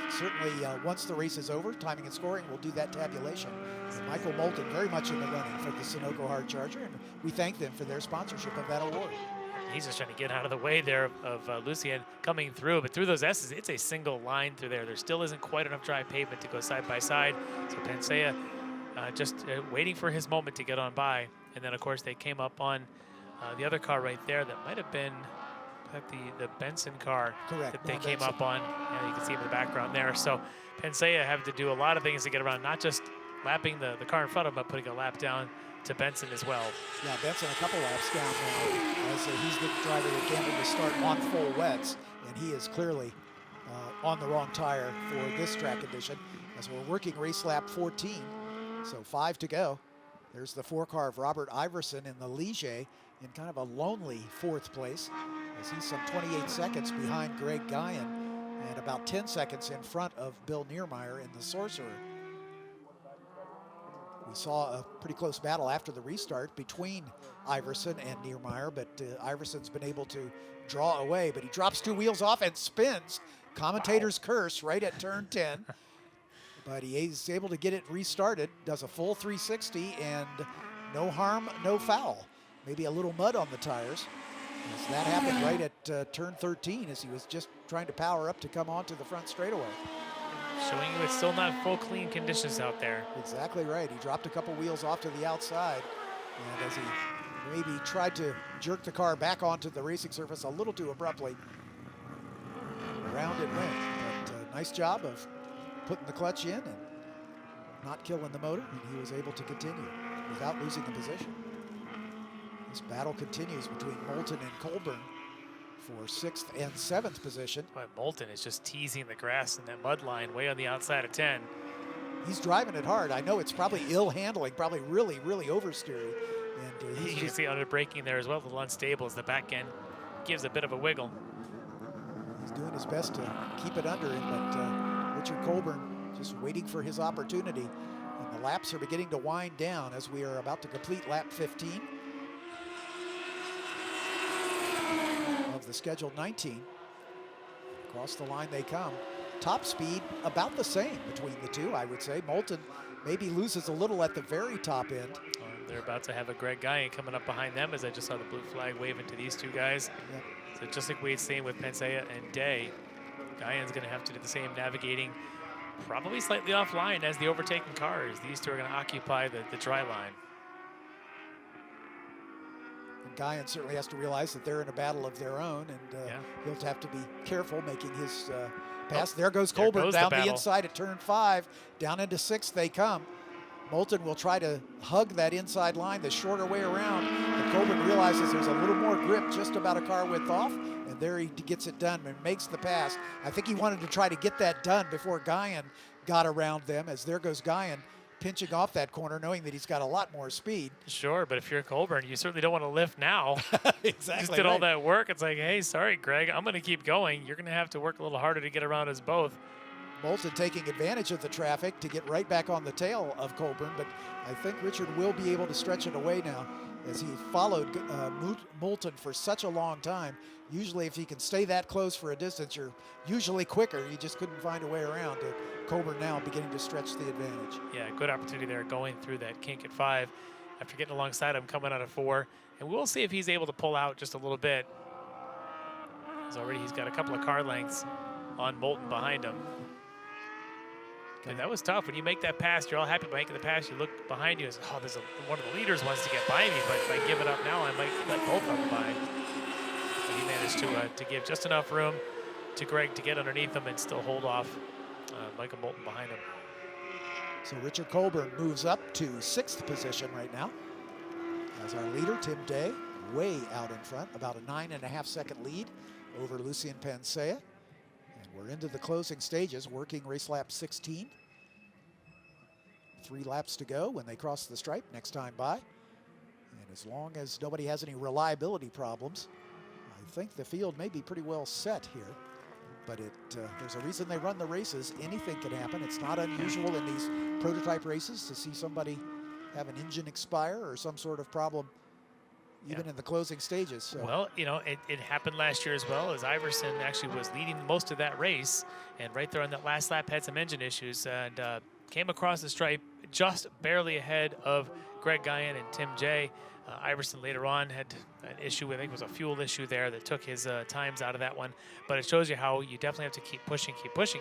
certainly once the race is over, timing and scoring will do that tabulation. And Michael Moulton very much in the running for the Sunoco Hard Charger, and we thank them for their sponsorship of that award. He's just trying to get out of the way there of Lucian coming through. But through those S's, it's a single line through there. There still isn't quite enough dry pavement to go side by side. So Pancea just waiting for his moment to get on by. And then, of course, they came up on the other car right there that might have been the Benson car. Correct. That they came up on. Yeah, you can see him in the background there. So Pancea having to do a lot of things to get around, not just lapping the car in front of him, but putting a lap down to Benson as well. Yeah, Benson a couple laps down now, as he's the driver that came in to start on full wets, and he is clearly on the wrong tire for this track condition, as we're working race lap 14, so 5 to go. There's the 4-car of Robert Iverson in the Ligier in kind of a lonely 4th place, as he's some 28 seconds behind Greg Gyann and about 10 seconds in front of Bill Niermeyer in the Sorcerer. We saw a pretty close battle after the restart between Iverson and Niermeyer, but Iverson's been able to draw away, but he drops 2 wheels off and spins. Commentator's curse right at turn 10, but he is able to get it restarted, does a full 360, and no harm, no foul. Maybe a little mud on the tires, as that happened right at turn 13, as he was just trying to power up to come onto the front straightaway. Showing you it's still not full clean conditions out there. Exactly right. He dropped a couple wheels off to the outside, and as he maybe tried to jerk the car back onto the racing surface a little too abruptly, around it went. But nice job of putting the clutch in and not killing the motor, and he was able to continue without losing the position. This battle continues between Moulton and Colburn for 6th and 7th position. But Moulton is just teasing the grass in that mud line way on the outside of 10. He's driving it hard. I know it's probably ill handling, probably really, really oversteering. And You can see under braking there as well, a little unstable as the back end gives a bit of a wiggle. He's doing his best to keep it under him, but Richard Colburn just waiting for his opportunity. And the laps are beginning to wind down as we are about to complete lap 15 of the scheduled 19. Across the line they come. Top speed about the same between the two, I would say. Moulton maybe loses a little at the very top end. They're about to have a Greg Gyann coming up behind them, as I just saw the blue flag waving to these two guys. Yep. So just like we had seen with Pancea and Day, Gyan's going to have to do the same navigating, probably slightly offline as the overtaking cars. These two are going to occupy the dry line. And Gyann certainly has to realize that they're in a battle of their own, and he'll have to be careful making his pass. There goes Colburn down the inside at turn 5. Down into 6th they come. Moulton will try to hug that inside line the shorter way around, but Colburn realizes there's a little more grip just about a car width off, and there he gets it done and makes the pass. I think he wanted to try to get that done before Gyann got around them, as there goes Gyann pinching off that corner, knowing that he's got a lot more speed. Sure, but if you're Colburn, you certainly don't want to lift now. Exactly. Just did all that work. It's like, hey, sorry, Greg, I'm going to keep going. You're going to have to work a little harder to get around us both. Moulton taking advantage of the traffic to get right back on the tail of Colburn, but I think Richard will be able to stretch it away now, as he followed Moulton for such a long time. Usually if you can stay that close for a distance, you're usually quicker. You just couldn't find a way around it. Colburn now beginning to stretch the advantage. Yeah, good opportunity there going through that kink at 5 after getting alongside him coming out of 4. And we'll see if he's able to pull out just a little bit. He's got a couple of car lengths on Moulton behind him. And that was tough. When you make that pass, you're all happy by making the pass. You look behind you and say, oh, there's one of the leaders wants to get by me, but if I give it up now, I might let both of them by. But he managed to give just enough room to Greg to get underneath him and still hold off Michael Moulton behind him. So Richard Colburn moves up to 6th position right now, as our leader, Tim Day, way out in front, about a 9.5 second lead over Lucian Pancea. We're into the closing stages, working race lap 16. 3 laps to go when they cross the stripe next time by. And as long as nobody has any reliability problems, I think the field may be pretty well set here. but there's a reason they run the races. Anything can happen. It's not unusual in these prototype races to see somebody have an engine expire or some sort of problem even in the closing stages. So. Well, you know, it happened last year as well, as Iverson actually was leading most of that race, and right there on that last lap had some engine issues and came across the stripe just barely ahead of Greg Gyann and Tim J. Iverson later on had an issue with, I think it was a fuel issue there that took his times out of that one. But it shows you how you definitely have to keep pushing.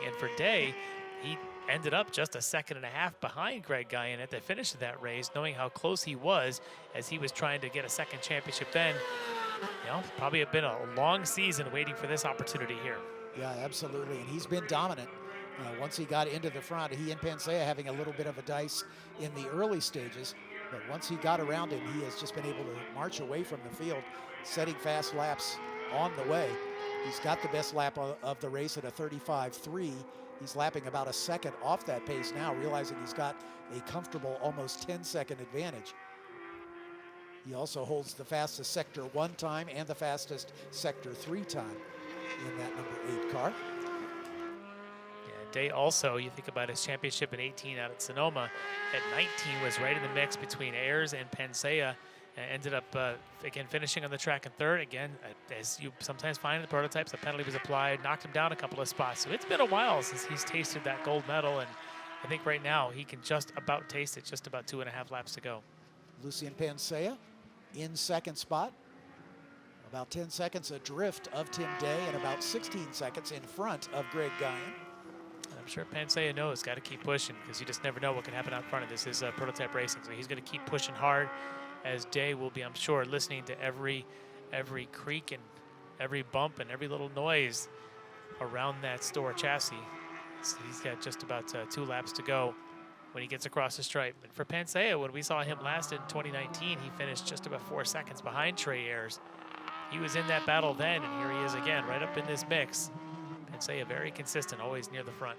And for Day, he ended up just a second and a half behind Greg Gyann at the finish of that race, knowing how close he was as he was trying to get a second championship then. You know, probably have been a long season waiting for this opportunity here. Yeah, absolutely, and he's been dominant. Once he got into the front, he and Pancea having a little bit of a dice in the early stages, but once he got around him, he has just been able to march away from the field, setting fast laps on the way. He's got the best lap of the race at a 35.3. He's lapping about a second off that pace now, realizing he's got a comfortable almost 10-second advantage. He also holds the fastest Sector 1 time and the fastest Sector 3 time in that number 8 car. Day also, you think about his championship in 18 out at Sonoma, at 19 was right in the mix between Ayers and Pancea, and ended up, again, finishing on the track in third. Again, as you sometimes find in the prototypes, a penalty was applied, knocked him down a couple of spots. So it's been a while since he's tasted that gold medal, and I think right now he can just about taste it, just about 2.5 laps to go. Lucian Pancea in second spot, about 10 seconds adrift of Tim Day and about 16 seconds in front of Greg Gyann. I'm sure Pancea knows, got to keep pushing, because you just never know what can happen out front of this. Is prototype racing, so he's going to keep pushing hard, as Day will be, I'm sure, listening to every creak and every bump and every little noise around that store chassis. So he's got just about 2 laps to go when he gets across the stripe. And for Pancea, when we saw him last in 2019, he finished just about 4 seconds behind Trey Ayers. He was in that battle then, and here he is again, right up in this mix. Pancea very consistent, always near the front.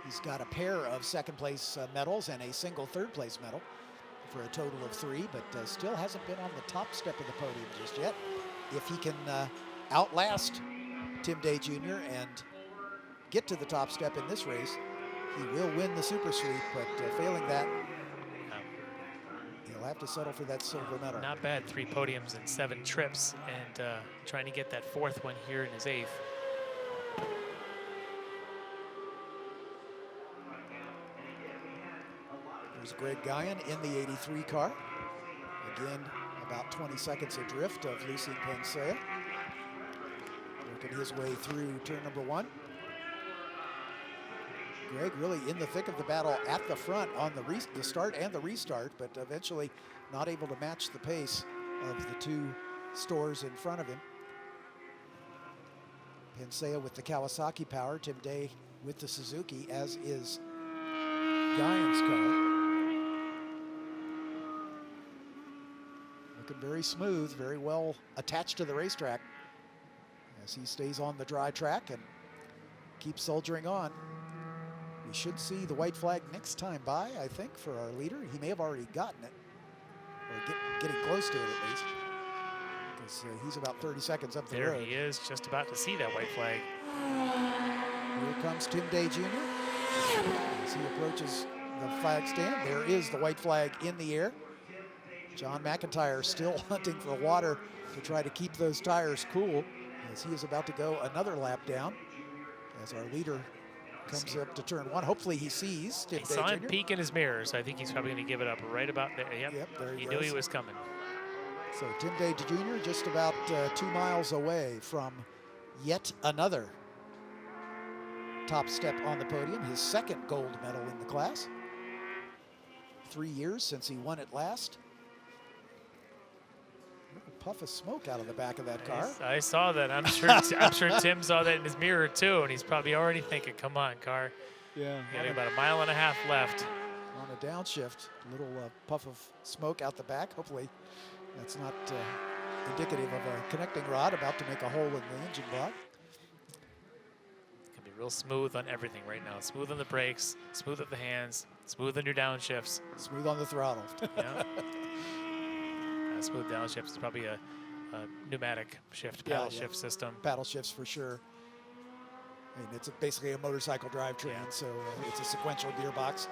He's got a pair of second place medals and a single third place medal for a total of 3, but still hasn't been on the top step of the podium just yet. If he can outlast Tim Day Jr. and get to the top step in this race, he will win the Super Sweep, but failing that, he'll have to settle for that silver medal. Not bad, 3 podiums and 7 trips, and trying to get that 4th one here in his 8th. There's Greg Gyann in the 83 car. Again, about 20 seconds adrift of Lucian Pancea. Working his way through turn number 1. Greg really in the thick of the battle at the front on the start and the restart, but eventually not able to match the pace of the 2 stores in front of him. Pancea with the Kawasaki power, Tim Day with the Suzuki, as is Gyann's car. Looking very smooth, very well attached to the racetrack as he stays on the dry track and keeps soldiering on. We should see the white flag next time by, I think, for our leader. He may have already gotten it, or getting close to it at least, because he's about 30 seconds up the road. There he is, just about to see that white flag. Here comes Tim Day Jr. As he approaches the flag stand, there is the white flag in the air. John McIntyre still hunting for water to try to keep those tires cool, as he is about to go another lap down as our leader comes up to turn 1. Hopefully he sees Tim Day Jr. Saw him peek in his mirror, so I think he's probably going to give it up right about there. Yep, there he knew he was coming. So Tim Day Jr. just about 2 miles away from yet another top step on the podium, his 2nd gold medal in the class. 3 years since he won it last. Puff of smoke out of the back of that car. I saw that. I'm sure Tim saw that in his mirror too, and he's probably already thinking, "Come on, car." Yeah. Got about 1.5 miles left. On a downshift, a little puff of smoke out the back. Hopefully, that's not indicative of a connecting rod about to make a hole in the engine block. Gonna be real smooth on everything right now. Smooth on the brakes, smooth at the hands, smooth on your downshifts. Smooth on the throttle. Yeah. Smooth downshifts is probably a pneumatic shift, Yeah, paddle yeah. shift system. Paddle shifts for sure. I mean, it's basically a motorcycle drivetrain, so it's a sequential gearbox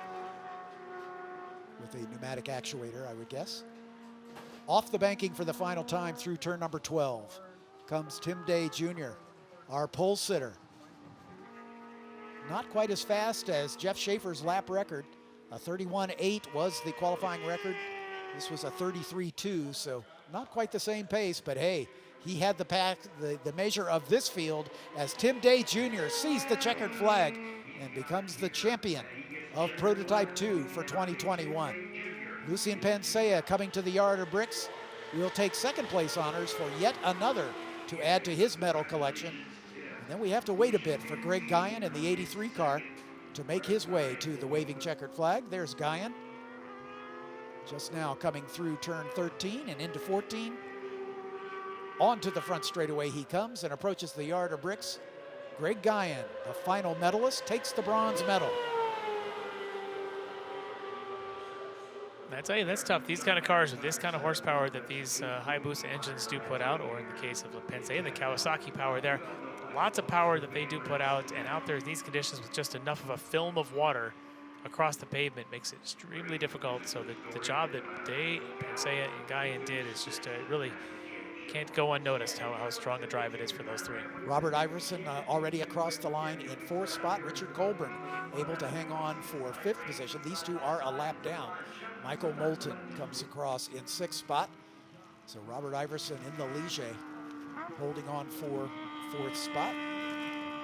with a pneumatic actuator, I would guess. Off the banking for the final time through turn number 12 comes Tim Day Jr., our pole sitter. Not quite as fast as Jeff Schaefer's lap record. A 31.8 was the qualifying record. This was a 33.2, so not quite the same pace, but hey, he had the measure of this field as Tim Day Jr. sees the checkered flag and becomes the champion of Prototype 2 for 2021. Lucian Pancea coming to the yard of bricks will take second place honors for yet another to add to his medal collection. And then we have to wait a bit for Greg Gyann in the 83 car to make his way to the waving checkered flag. There's Gyann. Just now coming through turn 13 and into 14. Onto the front straightaway he comes and approaches the yard of bricks. Greg Gyann, the final medalist, takes the bronze medal. I tell you, that's tough. These kind of cars with this kind of horsepower that these Hayabusa engines do put out, or in the case of Pancea, the Kawasaki power there, lots of power that they do put out, and out there in these conditions with just enough of a film of water across the pavement makes it extremely difficult. So the job that Pancea and Gyann did is just really can't go unnoticed how strong a drive it is for those three. Robert Iverson already across the line in fourth spot. Richard Colburn able to hang on for fifth position. These two are a lap down. Michael Moulton comes across in sixth spot. So Robert Iverson in the Ligier holding on for fourth spot.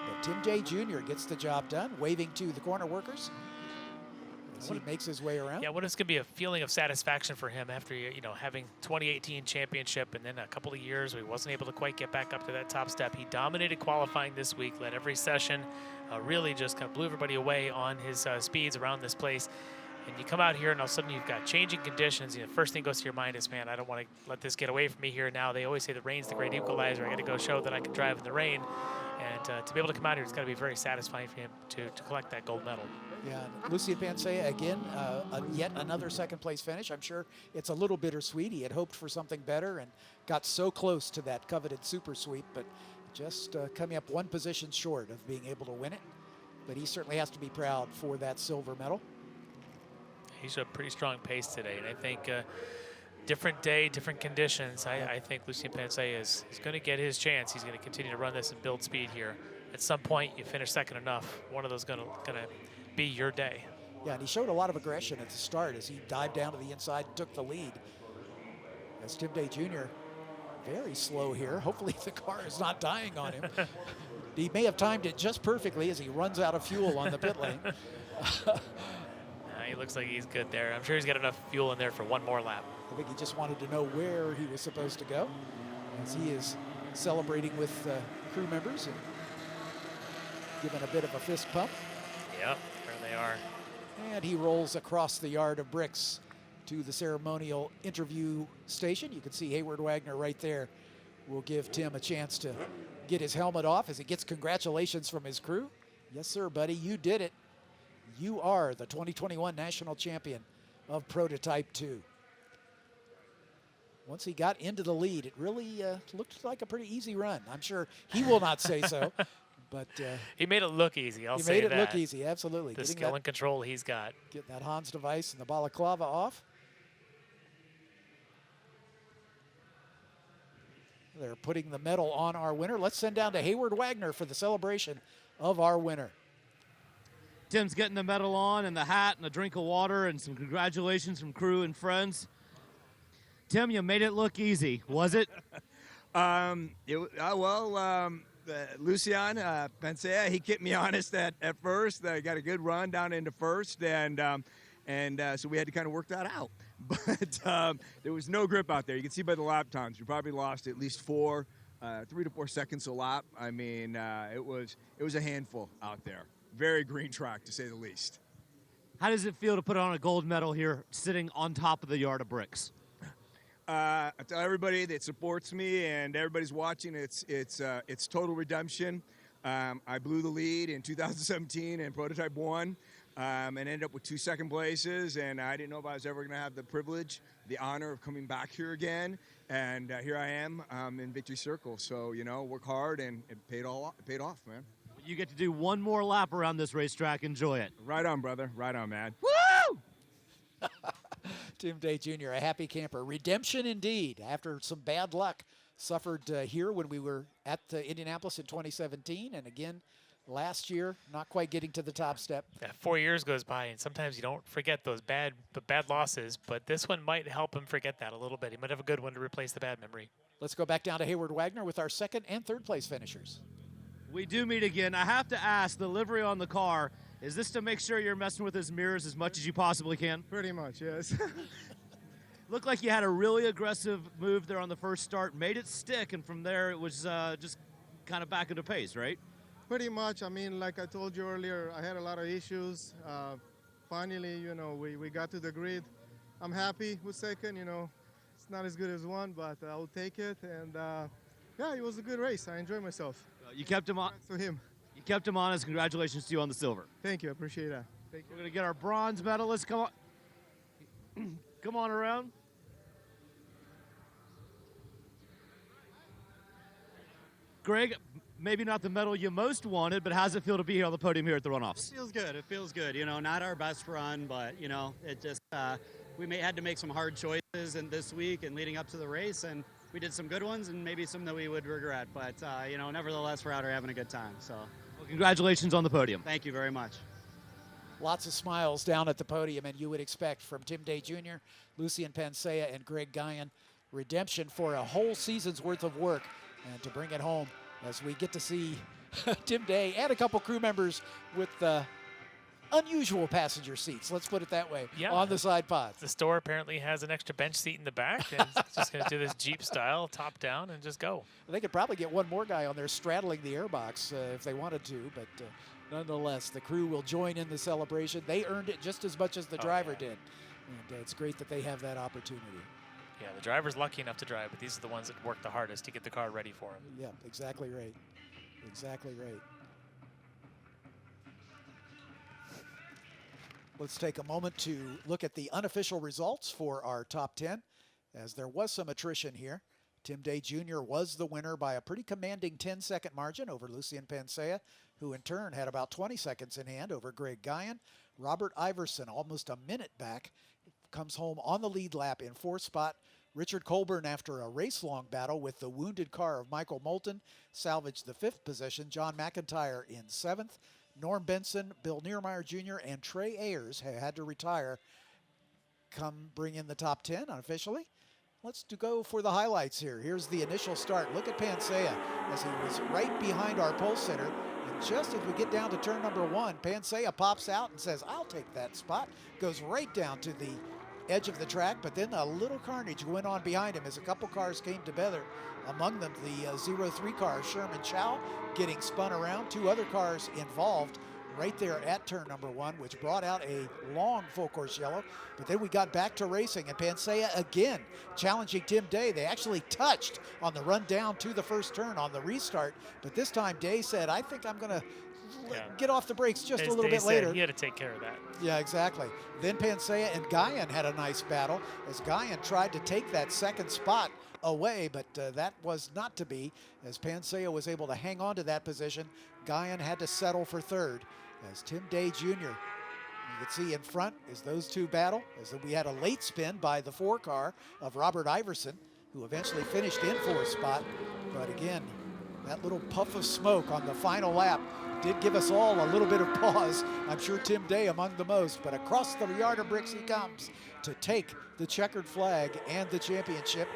But Tim Day Jr. gets the job done, waving to the corner workers as he makes his way around. Yeah, what is going to be a feeling of satisfaction for him after having 2018 championship and then a couple of years where he wasn't able to quite get back up to that top step. He dominated qualifying this week, led every session, really just kind of blew everybody away on his speeds around this place. And you come out here and all of a sudden you've got changing conditions. The first thing goes to your mind is, man, I don't want to let this get away from me here now. They always say the rain's the great equalizer. I got to go show that I can drive in the rain. And to be able to come out here, it's got to be very satisfying for him to collect that gold medal. Yeah, Lucian Pancea again, yet another second place finish. I'm sure it's a little bittersweet. He had hoped for something better and got so close to that coveted super sweep, but just coming up one position short of being able to win it. But he certainly has to be proud for that silver medal. He's a pretty strong pace today, and I think different day, different conditions. I think Lucian Pancea is going to get his chance. He's going to continue to run this and build speed here. At some point, you finish second enough, one of those going to be your day. Yeah, and he showed a lot of aggression at the start as he dived down to the inside and took the lead. As Tim Day Jr. very slow here. Hopefully the car is not dying on him. He may have timed it just perfectly as he runs out of fuel on the pit lane. He looks like he's good there. I'm sure he's got enough fuel in there for one more lap. I think he just wanted to know where he was supposed to go as he is celebrating with crew members and giving a bit of a fist pump. Yep, there they are. And he rolls across the yard of bricks to the ceremonial interview station. You can see Hayward Wagner right there. Will give Tim a chance to get his helmet off as he gets congratulations from his crew. Yes, sir, buddy, you did it. You are the 2021 national champion of Prototype 2. Once he got into the lead, it really looked like a pretty easy run. I'm sure he will not say so, but he made it look easy. I'll say that. He made it look easy, absolutely. The skill and control he's got. Getting that Hans device and the balaclava off. They're putting the medal on our winner. Let's send down to Hayward Wagner for the celebration of our winner. Tim's getting the medal on and the hat and a drink of water and some congratulations from crew and friends. Tim, you made it look easy, was it? Lucian Pancea, he kept me honest at first. I got a good run down into first, and so we had to kind of work that out. But there was no grip out there. You can see by the lap times, we probably lost at least 3 to 4 seconds a lap. I mean, it was a handful out there. Very green track, to say the least. How does it feel to put on a gold medal here, sitting on top of the yard of bricks? I tell everybody that supports me and everybody's watching, it's total redemption. I blew the lead in 2017 in Prototype 1. and ended up with 2 second places. And I didn't know if I was ever going to have the privilege, the honor of coming back here again. And here I am in Victory Circle. So, you know, work hard, and it paid off, man. You get to do one more lap around this racetrack. Enjoy it. Right on, brother. Right on, man. Woo! Tim Day Jr., a happy camper. Redemption indeed, after some bad luck suffered here when we were at Indianapolis in 2017, and again last year, not quite getting to the top step. Yeah, 4 years goes by, and sometimes you don't forget those bad losses, but this one might help him forget that a little bit. He might have a good one to replace the bad memory. Let's go back down to Hayward Wagner with our second and third place finishers. We do meet again. I have to ask, the livery on the car, is this to make sure you're messing with his mirrors as much as you possibly can? Pretty much, yes. Looked like you had a really aggressive move there on the first start, made it stick, and from there it was just kind of back into pace, right? Pretty much. I mean, like I told you earlier, I had a lot of issues. Finally, you know, we got to the grid. I'm happy with second, you know. It's not as good as one, but I'll take it. And, yeah, it was a good race. I enjoyed myself. You kept him on. To him. You kept him honest. Congratulations to you on the silver. Thank you. I appreciate that. Thank you. We're going to get our bronze medalists. Come on. Come on around. Greg, maybe not the medal you most wanted, but how's it feel to be here on the podium here at the runoffs? It feels good. It feels good. You know, not our best run, but, you know, it just, had to make some hard choices in this week and leading up to the race, and we did some good ones and maybe some that we would regret. But, you know, nevertheless, we're out here having a good time. So, well, congratulations on the podium. Thank you very much. Lots of smiles down at the podium, and you would expect from Tim Day Jr., Lucian Pancea, and Greg Gyann. Redemption for a whole season's worth of work, and to bring it home as we get to see Tim Day and a couple crew members with unusual passenger seats, let's put it that way, on the side pods. The store apparently has an extra bench seat in the back, and it's just going to do this Jeep style, top down, and just go. They could probably get one more guy on there straddling the airbox if they wanted to, but nonetheless, the crew will join in the celebration. They earned it just as much as the driver did, and it's great that they have that opportunity. Yeah, the driver's lucky enough to drive, but these are the ones that work the hardest to get the car ready for him. Yeah, exactly right. Exactly right. Let's take a moment to look at the unofficial results for our top 10, as there was some attrition here. Tim Day Jr. was the winner by a pretty commanding 10-second margin over Lucian Pancea, who in turn had about 20 seconds in hand over Greg Gyann. Robert Iverson, almost a minute back, comes home on the lead lap in fourth spot. Richard Colburn, after a race-long battle with the wounded car of Michael Moulton, salvaged the fifth position. John McIntyre in seventh. Norm Benson, Bill Niermeyer Jr., and Trey Ayers had to retire. Come bring in the top 10 unofficially. Let's go for the highlights here. Here's the initial start. Look at Pancea as he was right behind our pole center. And just as we get down to turn number one, Pancea pops out and says, "I'll take that spot." Goes right down to the edge of the track, but then a little carnage went on behind him as a couple cars came together. Among them, the 03 car, Sherman Chow, getting spun around. Two other cars involved right there at turn number one, which brought out a long full course yellow. But then we got back to racing, and Pancea again challenging Tim Day. They actually touched on the run down to the first turn on the restart, but this time Day said, "I think I'm going to get off the brakes just a little bit later." He had to take care of that. Yeah, exactly. Then Pancea and Gyann had a nice battle as Gyann tried to take that second spot away, but that was not to be, as Pancea was able to hang on to that position. Gyann had to settle for third as Tim Day Jr. You can see in front as those two battle, as we had a late spin by the 4 car of Robert Iverson, who eventually finished in fourth spot. But again, that little puff of smoke on the final lap did give us all a little bit of pause. I'm sure Tim Day among the most, but across the yard of bricks he comes to take the checkered flag and the championship.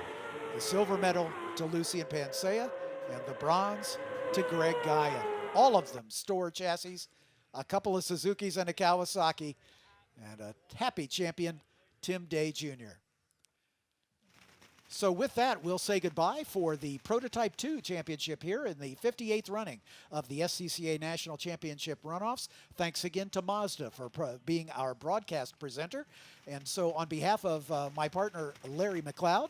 The silver medal to Lucian Pancea and the bronze to Greg Gyann. All of them store chassis, a couple of Suzukis and a Kawasaki, and a happy champion, Tim Day Jr. So with that, we'll say goodbye for the Prototype 2 Championship here in the 58th running of the SCCA National Championship Runoffs. Thanks again to Mazda for being our broadcast presenter. And so on behalf of my partner, Larry McLeod,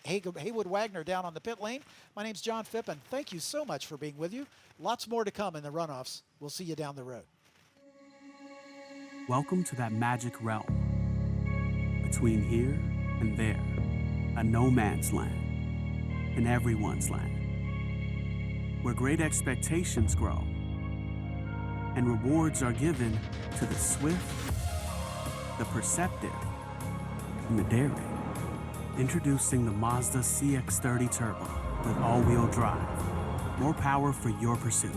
Haywood Wagner down on the pit lane, my name's John Phippen. Thank you so much for being with you. Lots more to come in the runoffs. We'll see you down the road. Welcome to that magic realm. Between here and there, a no man's land, and everyone's land. Where great expectations grow, and rewards are given to the swift, the perceptive, and the daring. Introducing the Mazda CX-30 Turbo with all-wheel drive. More power for your pursuit.